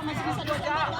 masih bisa diselamatkan.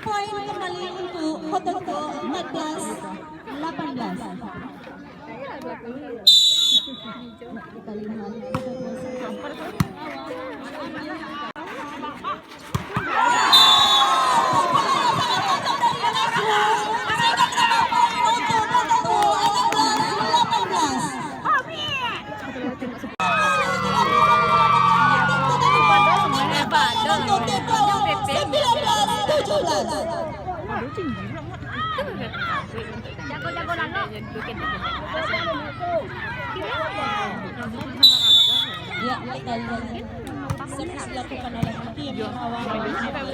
Poin kembali untuk Kotoko 14-18. Kita lihat ya, kita lihat servis dilakukan oleh tim awal akan dilakukan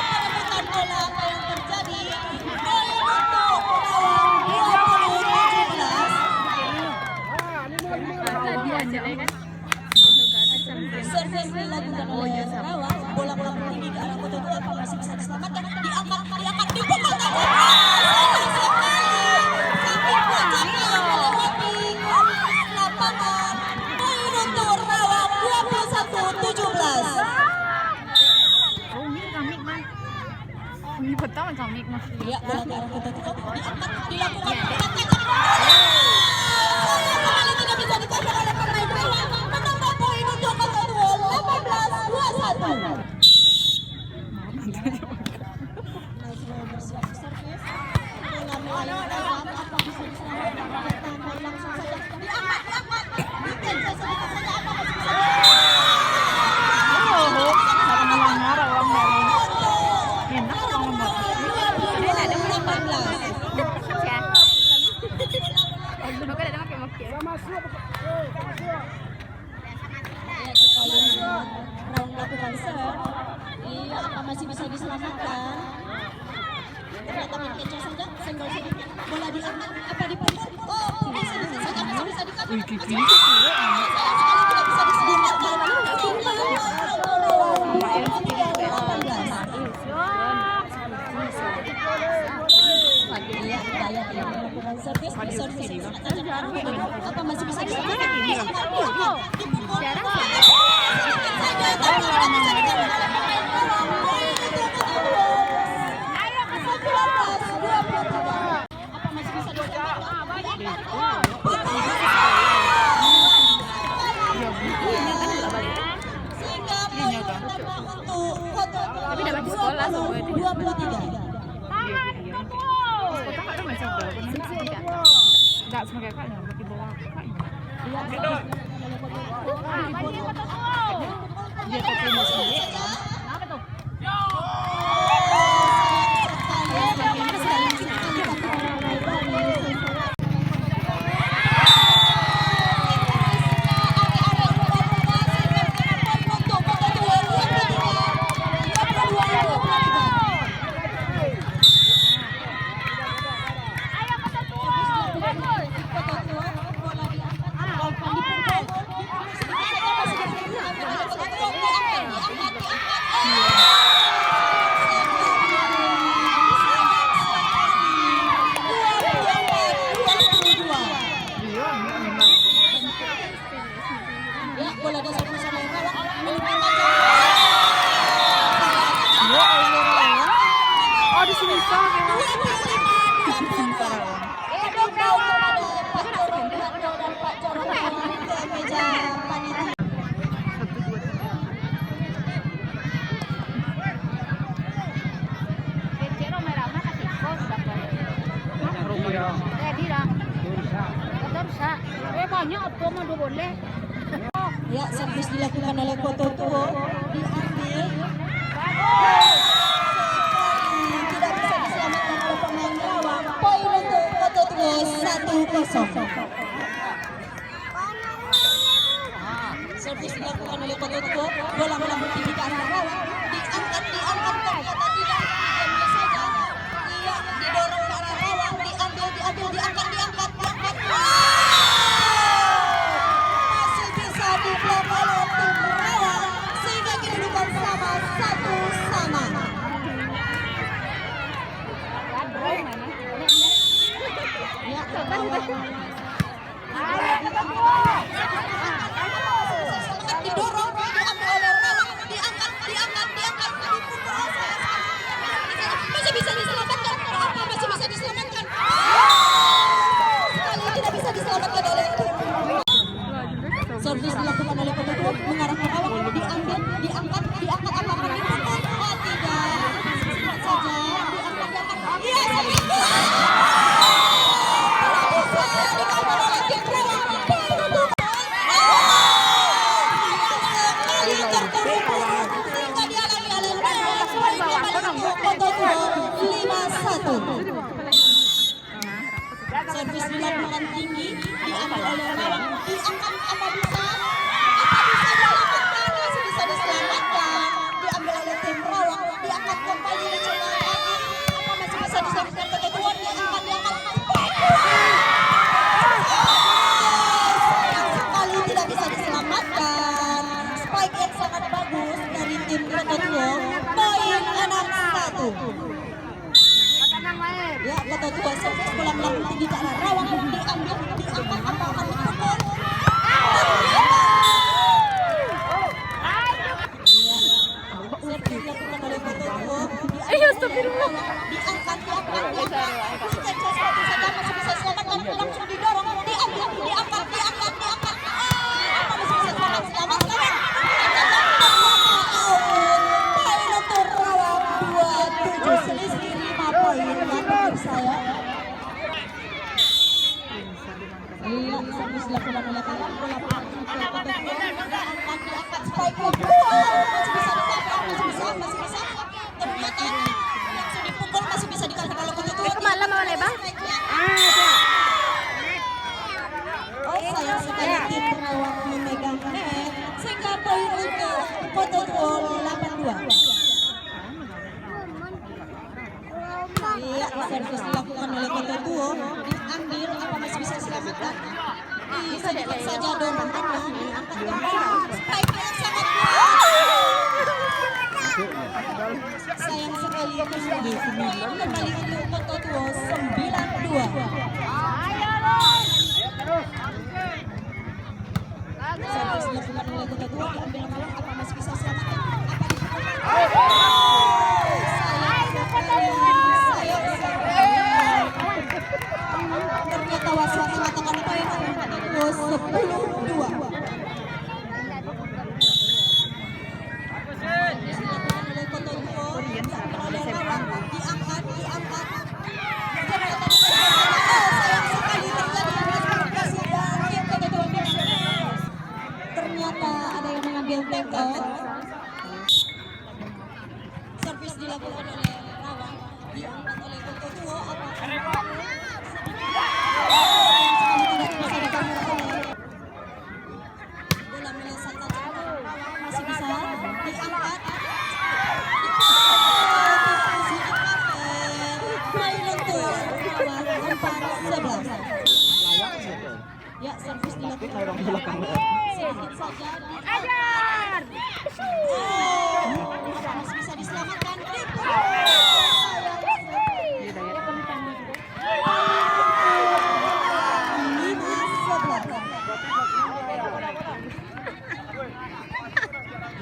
perebutan bola. Apa yang terjadi? Poin untuk Kerawang 20-17. Servis dilakukan oleh Kerawang, bola tinggi ke arah Kotoko, apa masih bisa diselamatkan? Diangkat dipukul tadi. Ini pertama kami mah. Ya, bola ke arah Kotoko diangkat, dilakukan kembali tidak bisa dikosong oleh pemain Kerawang. Menambah poin untuk Kotoko 18-21. Bersiap servis. Bola melayang lewat, apa bisa diselamatkan? Tambah langsung saja diangkat. Bikin sedikit saja, apa masih bisa melakukan serve. Iya, apa masih bisa diselamatkan? Ternyata mengecoh saja, senggol sedikit. Bola diangkat, apa dipukul? Oh, bisa saja, masih bisa dikasih. Tidak bisa diselamatkan. Servis apa masih bisa diselamatkan? Tapi dapat di sekolah semua itu. 23. Enggak Sebagai kakaknya, berarti bawa kakaknya. Iya, Dia terima sendiri. Kenapa tuh? bola dasar bersama yang kalah melimpahkan Oh, di sini sah. Banyak apa mah boleh. Ya, servis dilakukan oleh Koto Tuo, diambil. Tidak bisa diselamatkan oleh pemain lawan. Poin untuk Koto Tuo 1-0. Servis dilakukan oleh Koto Tuo, bola melambung tinggi ke arah lawan, diangkat ternyata tidak diambil saja. Iya, didorong ke arah lawan, diambil, diangkat. Masih bisa diblok oleh tim lawan sehingga kedudukan sama 1-1. Ya, didorong, diambil oleh lawan, diangkat, masih bisa diselamatkan. Masih bisa diselamatkan. Sekali tidak bisa diselamatkan oleh tim. Servis dilakukan oleh Koto Tuo mengarah ke lawan, diambil, diangkat, apakah dipukul? Oh, tidak. Saja diangkat. Iya, servis dilakukan tinggi, diambil oleh lawan, diangkat, apa bisa diselamatkan, masih bisa diselamatkan, diambil oleh tim lawan, diangkat kembali, dicoba lagi, apa masih bisa diselamatkan Koto Tuo, diangkat, sayang sekali tidak bisa diselamatkan. Spike yang sangat bagus dari tim Koto Tuo, poin 6-1. Ya, Koto Tuo servis bola melambung tinggi ke arah lawan, diambil, diangkat, apa akan dipukul? Servis dilakukan oleh Koto Tuo, diangkat, saja masih bisa selamatkan, langsung didorong, diambil, diangkat, apa masih bisa selamatkan? Poin untuk lawan 27, selisih 5 poin untuk saya. Iya, servis dilakukan oleh kawan, bola diangkat, spike keluar, masih bisa. Ternyata langsung dipukul, masih bisa dikatakan oleh Koto Tuo. Kemana mau bang? Oh, sayang sekali tim lawan memegang net, sehingga poin untuk Koto Tuo 8-2. Iya, servis dilakukan oleh Koto Tuo, diambil, apa masih bisa diselamatkan? Sedikit saja dorongannya, diangkat kembali, spike yang sangat kuat. Sayang sekali kembali untuk Koto Tuo 9-2. Servis dilakukan oleh Koto Tuo, diambil lawan, apa masih bisa diselamatkan? Ternyata wasit mengatakan poin untuk Koto Tuo 10-2. Dilakukan oleh Koto Tuo, oleh lawan, diangkat. Ternyata sayang sekali terjadi Ya, servis dilakukan. Sedikit saja. Ajar. Masih bisa diselamatkan.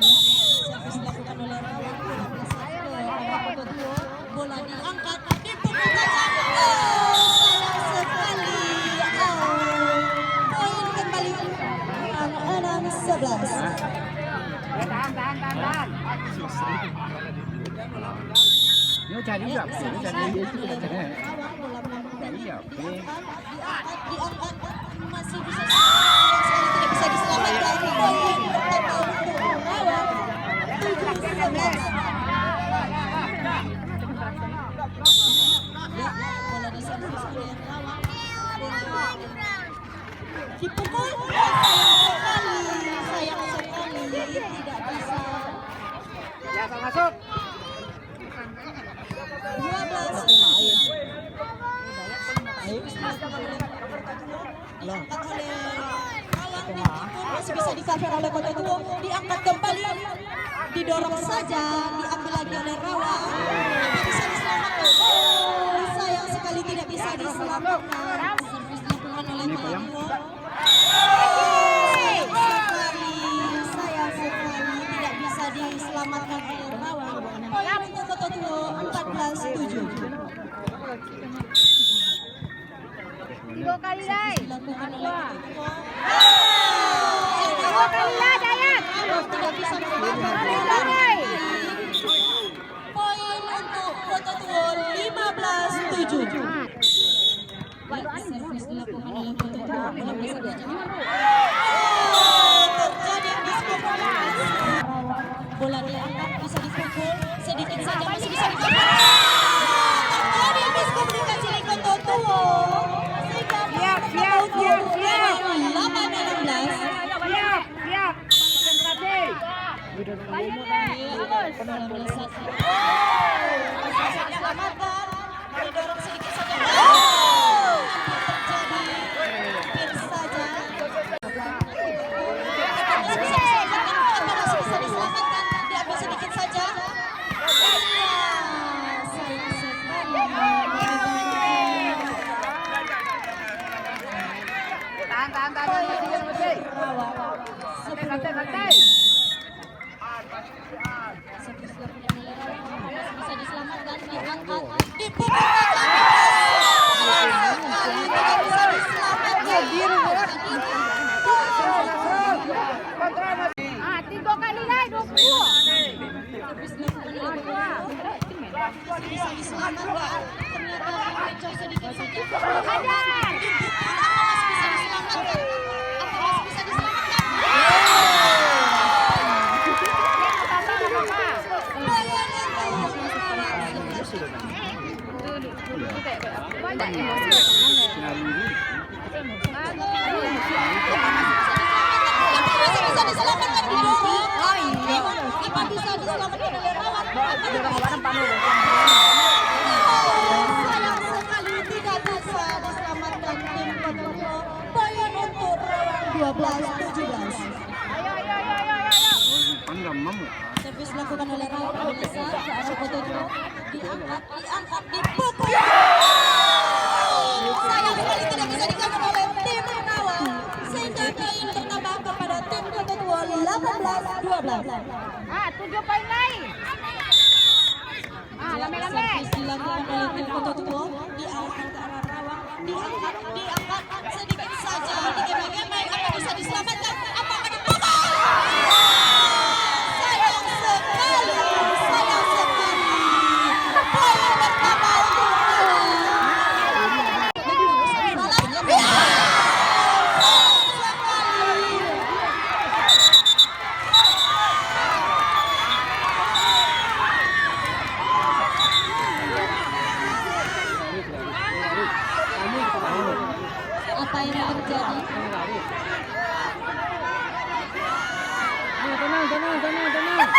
Servis dilakukan oleh Rawan. Bola diangkat, dipukul saja. Sayang sekali. Poin kembali 6-11. Tahan. Nó chạy đi gặp, nó chạy đi itu katanya. Iya, oke. Diangkat masih bisa sekali tidak bisa diselamatkan. Poin untuk Rawan 7-11. Ya, bola diservis oleh Rawan. Dipukul, sayang sekali tidak bisa. Ya, masuk. 12. Diangkat oleh Rawan, dipukul, masih bisa di-cover oleh Kota Tuo, diangkat kembali, didorong saja, diambil lagi oleh Rawan. Apa bisa diselamatkan? Oh, sayang sekali tidak bisa diselamatkan. Servis dilakukan oleh Kota Tuo. Sayang sekali tidak bisa diselamatkan oleh Rawan. Poin untuk Kota Tuo 14-7. 3 kali lagi. Dilakukan oleh Kota Tuo. 2 kali lagi, Dayat. Tidak bisa Kali lagi. Poin untuk Kota Tuo 15-7. Servis dilakukan oleh Kota Tuo. Bola bisa terjadi diskomunikasi. Bola diangkat, bisa dipukul, sedikit saja masih bisa dipukul. Terjadi diskomunikasi di Kota Tuo. Siap. 8-16. Siap. Konsentrasi. Bola melesat. Masih bisa diselamatkan. Didorong sedikit saja. Terjadi pin saja. Masih bisa diselamatkan. Diambil sedikit saja. Sayang sekali. Tahan. Santai. Masih bisa diselamatkan, diangkat, dipukul. Tidak bisa diselamatkan. 3 kali lagi 20. Masih bisa diselamatkan. Ternyata mencor sedikit saja. Ajar. Masih bisa diselamatkan. Apa masih bisa diselamatkan? Masih bisa diselamatkan di dorong. Apa bisa diselamatkan oleh Rawan? Sayang sekali tidak bisa diselamatkan tim Kota Tuo. Poin untuk Rawan 12-17. Pandang mamu. Servis dilakukan oleh Rawan Melisa ke arah Kota Tuo. Diangkat, dipukul. Sayang sekali tidak bisa di-cover oleh tim Rawan. Sehingga poin bertambah kepada tim Kota Tuo 18-12. 7 poin lagi. Lame-lame. Servis dilakukan oleh tim Kota Tuo. Diangkat ke arah Rawan. Diangkat sedikit saja. Digemai-gemai. Apa bisa diselamatkan? Apakah dipukul? Sayang sekali. Poin bertambah untuk apa yang terjadi? Tenang. Apa yang tolong Lihat.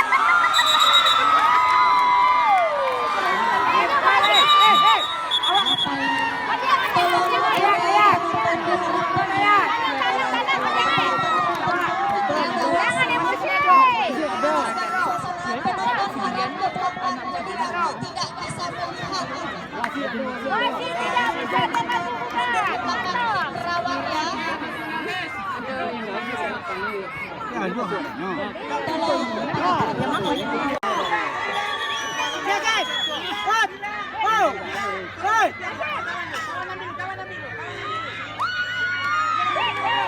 juga. Tolong.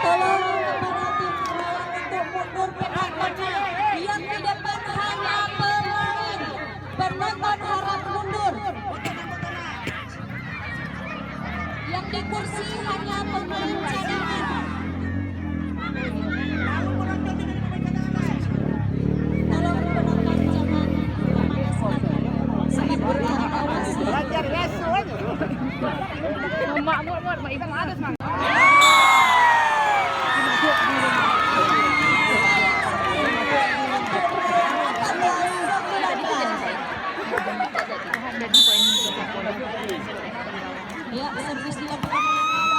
Tolong kepada tim perawat untuk mundur penontonnya. Yang di depan hanya pemain. Penonton harap mundur. Yang di kursi hanya pemain cadangan. Tolong penonton jangan memanaskan. Sangat bertahan awasi. Mak ikan ada semangat. Ya, servis dilakukan oleh bola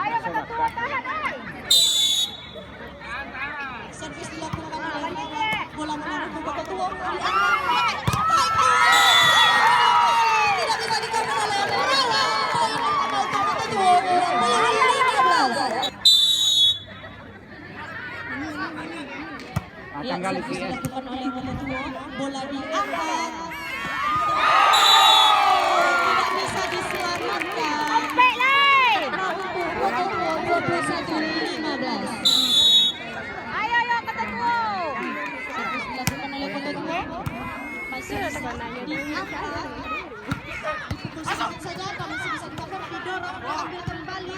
Ayo kata tua tahan, ay. servis dilakukan oleh bola menaruh ke Tua. Tidak bisa dikambil oleh poin untuk Kota Tua. Melewati 15. Ya, servis dilakukan oleh Kota Tua. Bola diangkat. Tidak bisa diselamatkan. Ompek lai. Untuk Kota Tua 21-15. Ayo kata tua. Servis dilakukan oleh Kota Tua. Masih bisa diangkat. Dipukul sedikit saja, kalau masih bisa dipakai, didorong, diambil kembali.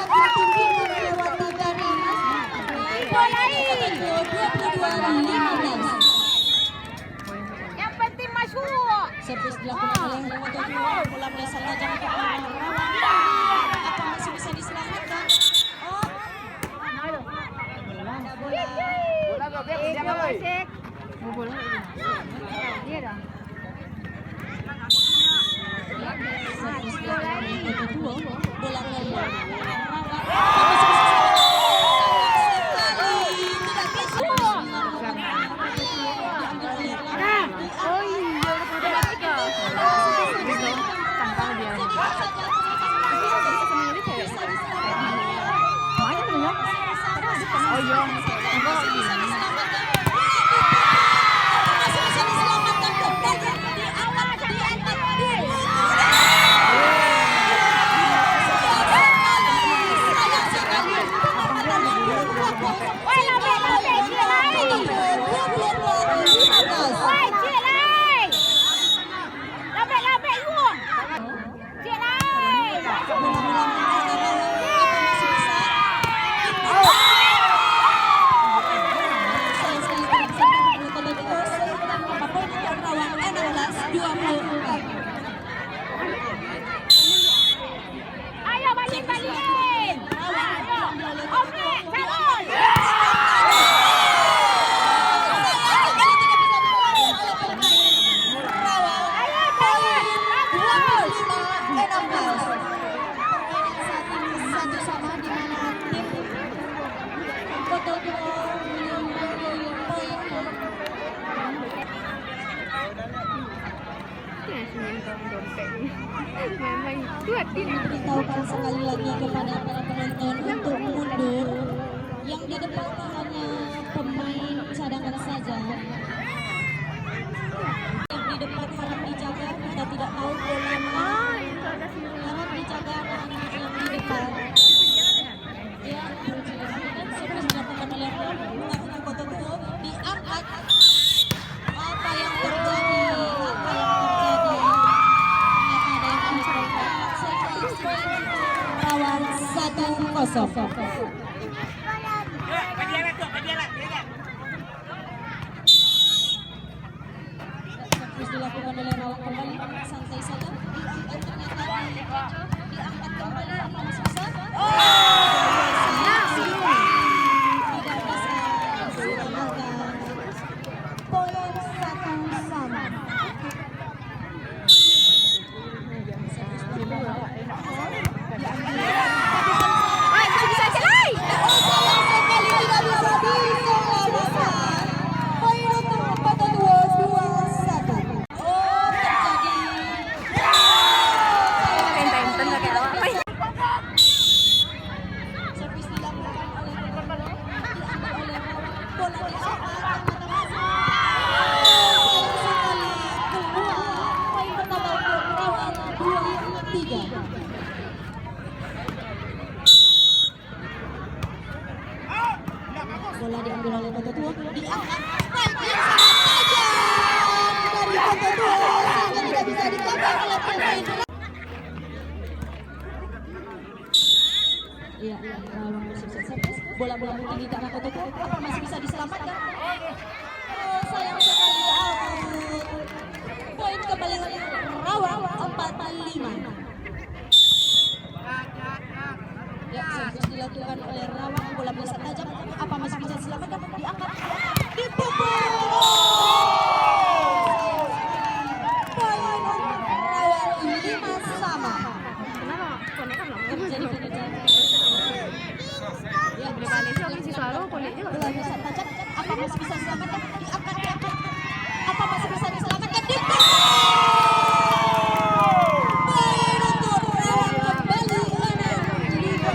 Satu tinggi melewati garis. Kota Tua 22-15. Yang penting masuk. Servis dilakukan oleh Kota Tua. Bola meleset tajam ke arah lawan. Apa masih bisa diselamatkan? Oh, ada bola. Iya dah. Servis dilakukan oleh Kota Tua. Bola keluar. Sekali tidak bisa. Diambil oleh lawan. Oh iya, udah tiga. Tampang dia. Oh iya. Woi, cik lai. Labek luang. Cik lai. Ayo balik. Ayo. Ompek, calon. Ayo, calon. Bagus. Satu sama di mana tim Kota Tua mengambil poin. Beritahukan sekali lagi kepada para penonton untuk mundur. Yang di depan hanya pemain cadangan saja. Yang di depan harap dijaga, kita tidak tahu bola mana. Harap dijaga anak-anak yang di depan. Ya, servis dilakukan oleh untuk Kota Tua, diangkat. Apa yang terjadi? Lawan 1-0. Terus dilakukan oleh Rawang kembali, santai saja. Diangkat kembali, apa masih bisa? Tidak bisa diselamatkan. Poin 1 sama. Servis Bola diambil oleh Kota Tua, diangkat strike yang sangat tajam dari Kota Tua sehingga tidak bisa ditangkap oleh pemain. Iya, Rawang bersukses servis. Bola-bola tinggi ke arah Kota Tua, apa masih bisa diselamatkan? Oh, sayang sekali out. Poin kembali Rawang 45. Ya, servis dilakukan oleh Rawang, bola bisa tajam, apa masih bisa diselamatkan? Diangkat, dipukul. Poin Rawang 5 sama. Terjadi pengejaran. Ya, Balik sih orang si selalu kulit juga. bola bisa tajam, apa masih bisa diselamatkan? Diangkat, apa masih bisa diselamatkan? Dipukul. Poin untuk Rawang kembali 6-5.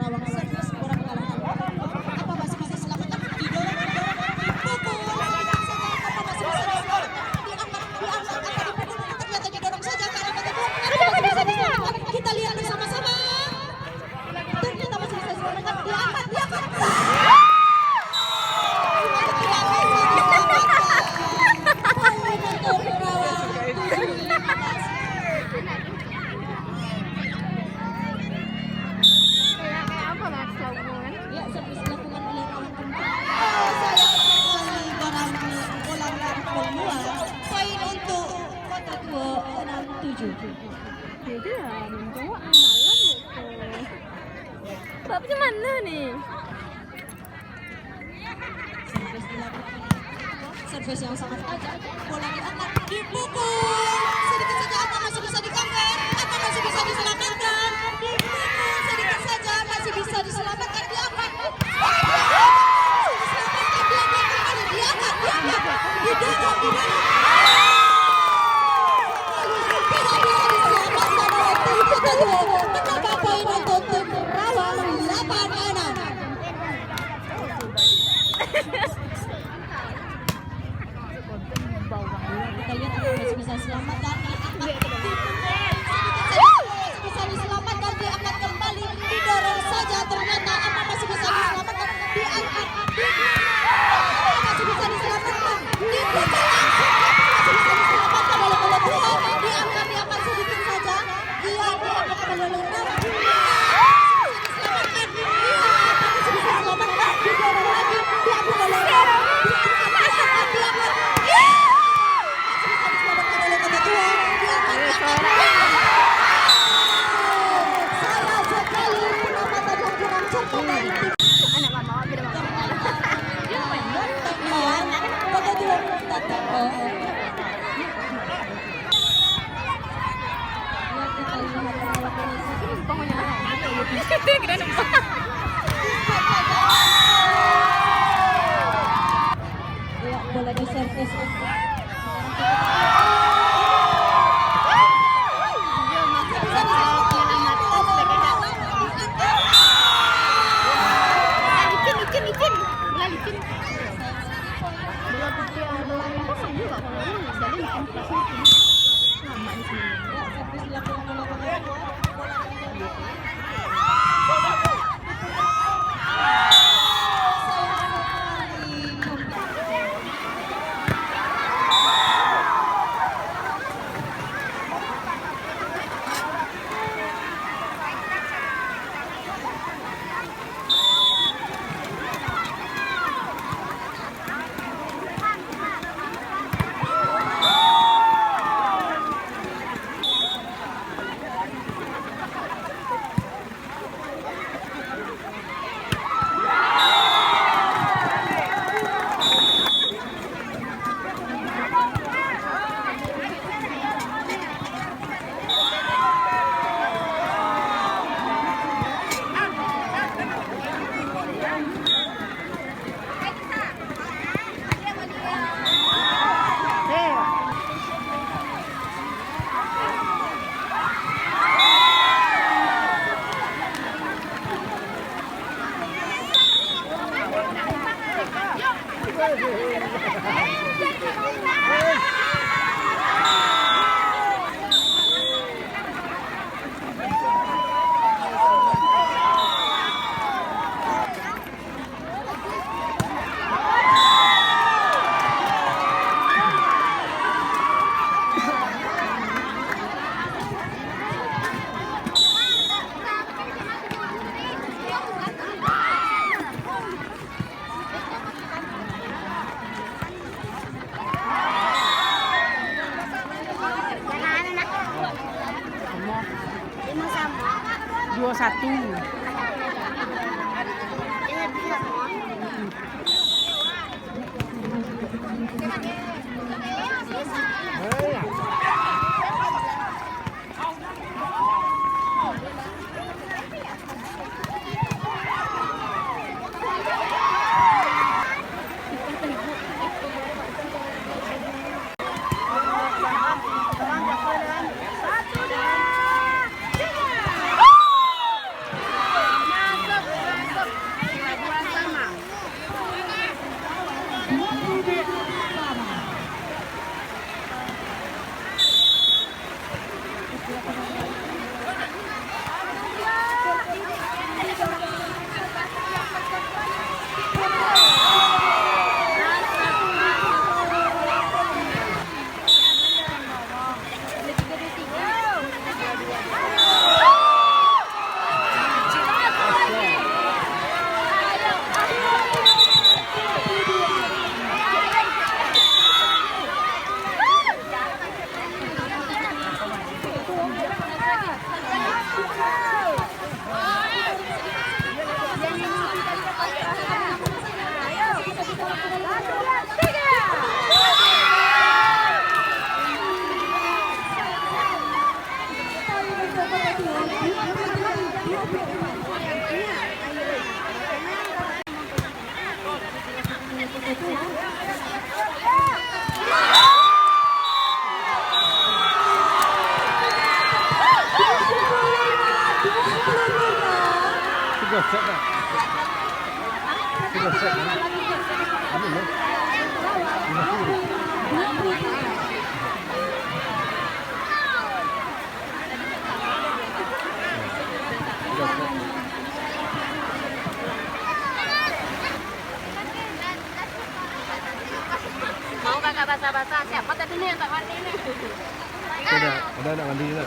Rawang servis kurang mengalahkan. Apa masih bisa diselamatkan? Didorong, dipukul. Apa masih bisa diselamatkan? Diangkat, apa dipukul? Ternyata didorong saja ke arah Kota Tua. Apa masih bisa diselamatkan? Kita lihat bersama-sama. Ternyata masih bisa diselamatkan. Diangkat. Tidak bisa diselamatkan. Poin untuk Rawang 7-15. Kayak apa lah selalu kan? Ya, servis dilakukan oleh Rawang kembali. Oh, sayang sekali barang bola keluar. Poin untuk Kota Tua 6-7. Beda lah, cowok amalan gitu. Bapak macam mana nih? Servis dilakukan. Servis yang sangat tajam. Bola diangkat, dipukul. Sedikit saja apa masih bisa di-cover? Apa masih bisa diselamatkan? Dipukul sedikit saja masih bisa diselamatkan. Diangkat. Diselamatkan, diangkat kembali. Diangkat. Didorong. Tidak bisa diselamatkan oleh tim Kota Tua. Menambah poin untuk tim Rawang 8-6. Kita lihat apa masih bisa diselamatkan. Bisa diselamatkan, diangkat kembali, didorong saja. Ternyata apa masih bisa diselamatkan? Diangkat, apa masih bisa diselamatkan? Dipukul langsung, masih bisa diselamatkan oleh Kota Tua. Diangkat sedikit saja. Dia diangkat kembali oleh Rawang. Diselamatkan, apa masih bisa diselamatkan? Didorong lagi, diambil oleh Rawang. Diangkat. Diselamatkan oleh Kota Tua. Diangkat. Sayang sekali pengamatan yang kurang cermat dari tim. Anak mama beda banget. Kota Tua tetap. Kita lihat lawan Indonesia. Pokoknya kita nampak. Ya, bola di servis. Licin. Bola licin. Bola putih bola apa sih juga kalau ini jadi licin pasti licin. Lama di sini. Ya, servis dilakukan oleh Kota Tua. Dua satu. Tiga set dah. Tiga set. Ini loh. 50. Tiga set. Mau kakak basa-basa? Siapa tadi nih yang tak mandi nih? Ada nak mandi juga.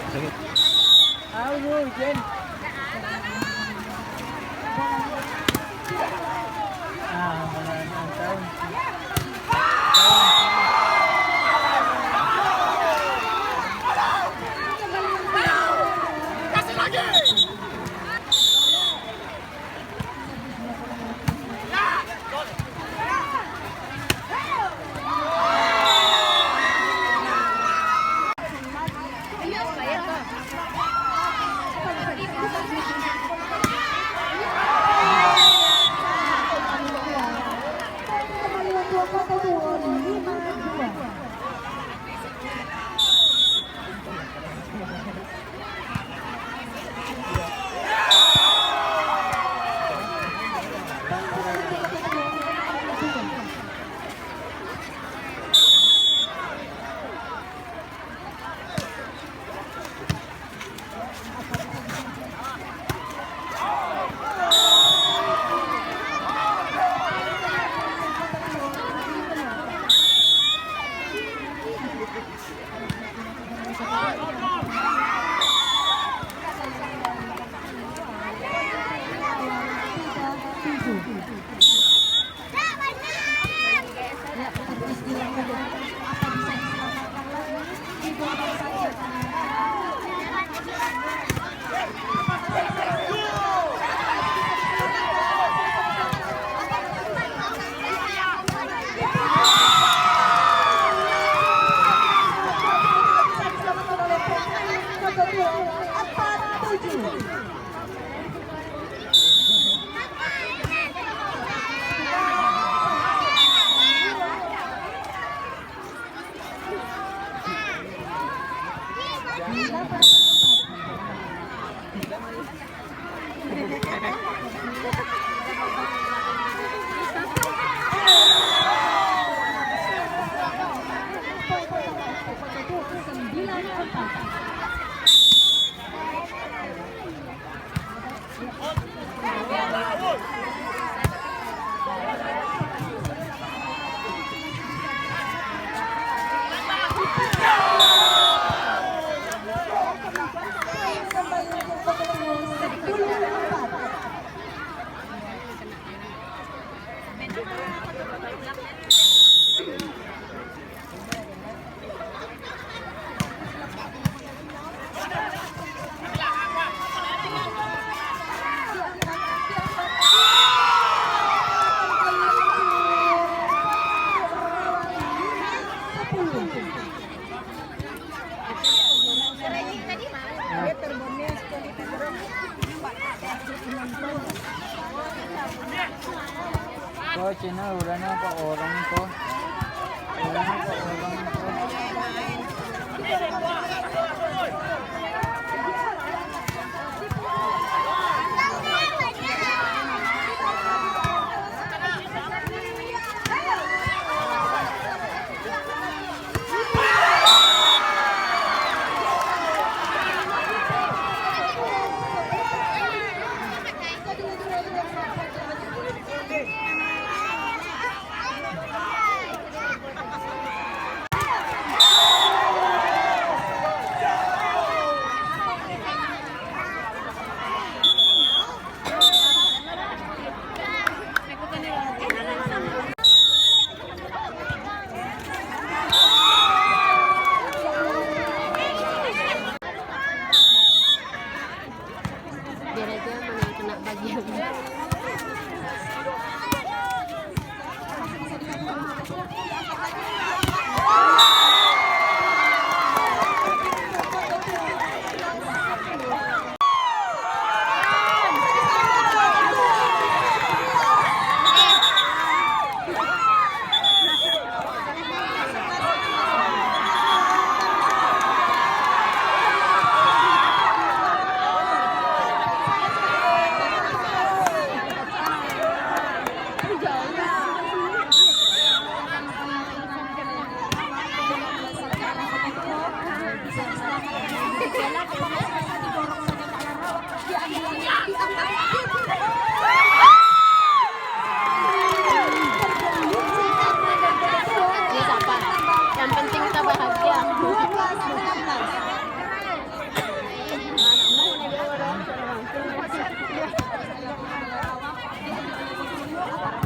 Sengit. Aduh, Jen. Tahun. Kasih lagi. Kok Cina urangnya apa orang kok? Urangnya apa orang kok? Biar aja mana yang kena bagian. Ini apa? Yang penting kita bahagia.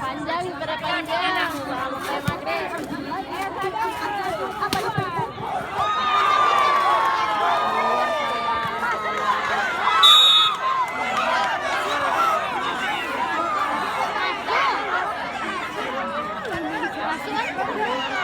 Panjang, berpanjang. Sampai maghrib. Masuk.